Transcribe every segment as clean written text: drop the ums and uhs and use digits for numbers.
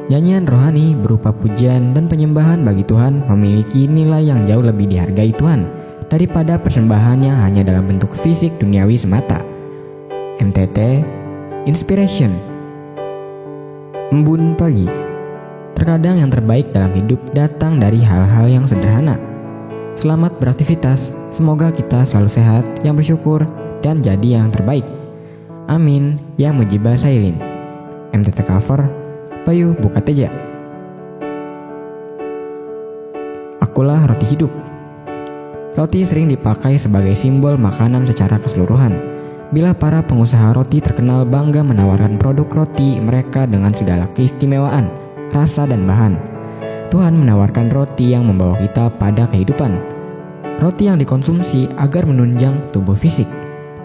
Nyanyian rohani berupa pujian dan penyembahan bagi Tuhan memiliki nilai yang jauh lebih dihargai Tuhan daripada persembahan yang hanya dalam bentuk fisik duniawi semata. MTT Inspiration. Embun pagi. Terkadang yang terbaik dalam hidup datang dari hal-hal yang sederhana. Selamat beraktivitas, semoga kita selalu sehat, yang bersyukur, dan jadi yang terbaik. Amin, ya Mujibah Sailin. MTT cover Bayu Bukateja. Akulah roti hidup. Roti sering dipakai sebagai simbol makanan secara keseluruhan. Bila para pengusaha roti terkenal bangga menawarkan produk roti mereka dengan segala keistimewaan, rasa dan bahan. Tuhan menawarkan roti yang membawa kita pada kehidupan. Roti yang dikonsumsi agar menunjang tubuh fisik,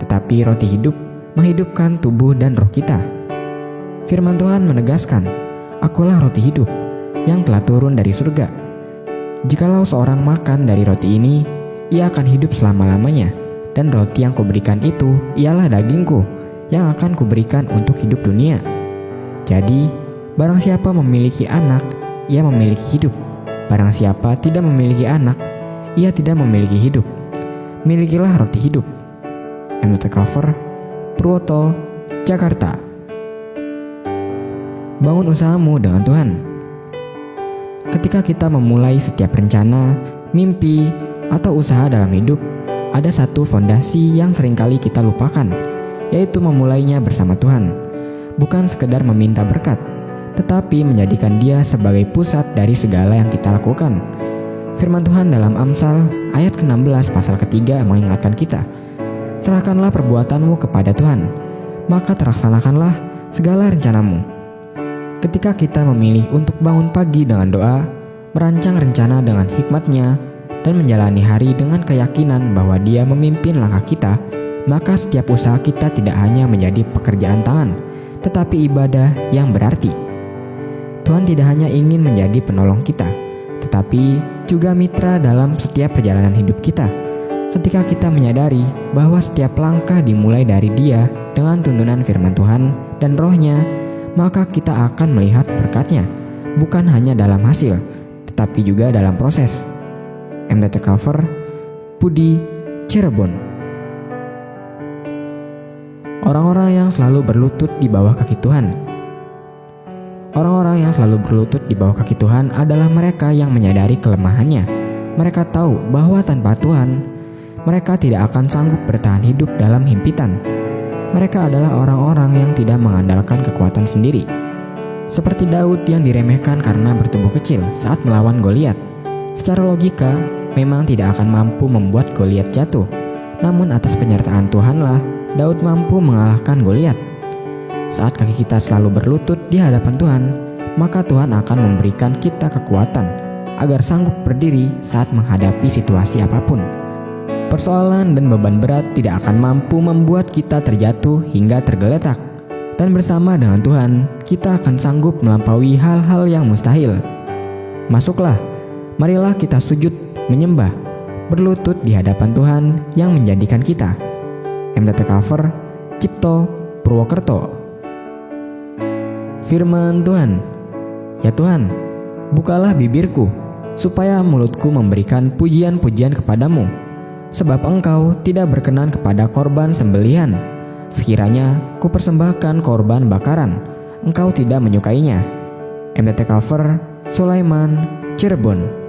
tetapi roti hidup menghidupkan tubuh dan roh kita. Firman Tuhan menegaskan, "Akulah roti hidup yang telah turun dari surga. Jikalau seorang makan dari roti ini, ia akan hidup selama-lamanya. Dan roti yang kuberikan itu ialah dagingku yang akan kuberikan untuk hidup dunia." Jadi, barang siapa memiliki anak, ia memiliki hidup. Barang siapa tidak memiliki anak, ia tidak memiliki hidup. Milikilah roti hidup. MTT cover Purwoto, Jakarta. Bangun usahamu dengan Tuhan. Ketika kita memulai setiap rencana, mimpi, atau usaha dalam hidup, ada satu fondasi yang seringkali kita lupakan, yaitu memulainya bersama Tuhan. Bukan sekedar meminta berkat, tetapi menjadikan Dia sebagai pusat dari segala yang kita lakukan. Firman Tuhan dalam Amsal ayat ke-16 pasal ke-3 mengingatkan kita, "Serahkanlah perbuatanmu kepada Tuhan, maka terlaksanakanlah segala rencanamu." Ketika kita memilih untuk bangun pagi dengan doa, merancang rencana dengan hikmat-Nya, dan menjalani hari dengan keyakinan bahwa Dia memimpin langkah kita, maka setiap usaha kita tidak hanya menjadi pekerjaan tangan, tetapi ibadah yang berarti. Tuhan tidak hanya ingin menjadi penolong kita, tetapi juga mitra dalam setiap perjalanan hidup kita. Ketika kita menyadari bahwa setiap langkah dimulai dari Dia dengan tuntunan firman Tuhan dan Roh-Nya, maka kita akan melihat berkat-Nya, bukan hanya dalam hasil, tetapi juga dalam proses. MTT cover Budi, Cirebon. Orang-orang yang selalu berlutut di bawah kaki Tuhan. Orang-orang yang selalu berlutut di bawah kaki Tuhan adalah mereka yang menyadari kelemahannya. Mereka tahu bahwa tanpa Tuhan, mereka tidak akan sanggup bertahan hidup dalam himpitan. Mereka adalah orang-orang yang tidak mengandalkan kekuatan sendiri. Seperti Daud yang diremehkan karena bertubuh kecil saat melawan Goliat. Secara logika, memang tidak akan mampu membuat Goliat jatuh. Namun atas penyertaan Tuhanlah, Daud mampu mengalahkan Goliat. Saat kaki kita selalu berlutut di hadapan Tuhan, maka Tuhan akan memberikan kita kekuatan agar sanggup berdiri saat menghadapi situasi apapun. Persoalan dan beban berat tidak akan mampu membuat kita terjatuh hingga tergeletak. Dan bersama dengan Tuhan, kita akan sanggup melampaui hal-hal yang mustahil. Masuklah, marilah kita sujud, menyembah, berlutut di hadapan Tuhan yang menjadikan kita. MTT cover Cipto, Purwokerto. Firman Tuhan. Ya Tuhan, bukalah bibirku, supaya mulutku memberikan pujian-pujian kepadamu. Sebab Engkau tidak berkenan kepada korban sembelihan. Sekiranya kupersembahkan korban bakaran, Engkau tidak menyukainya. MTT cover Sulaiman, Cirebon.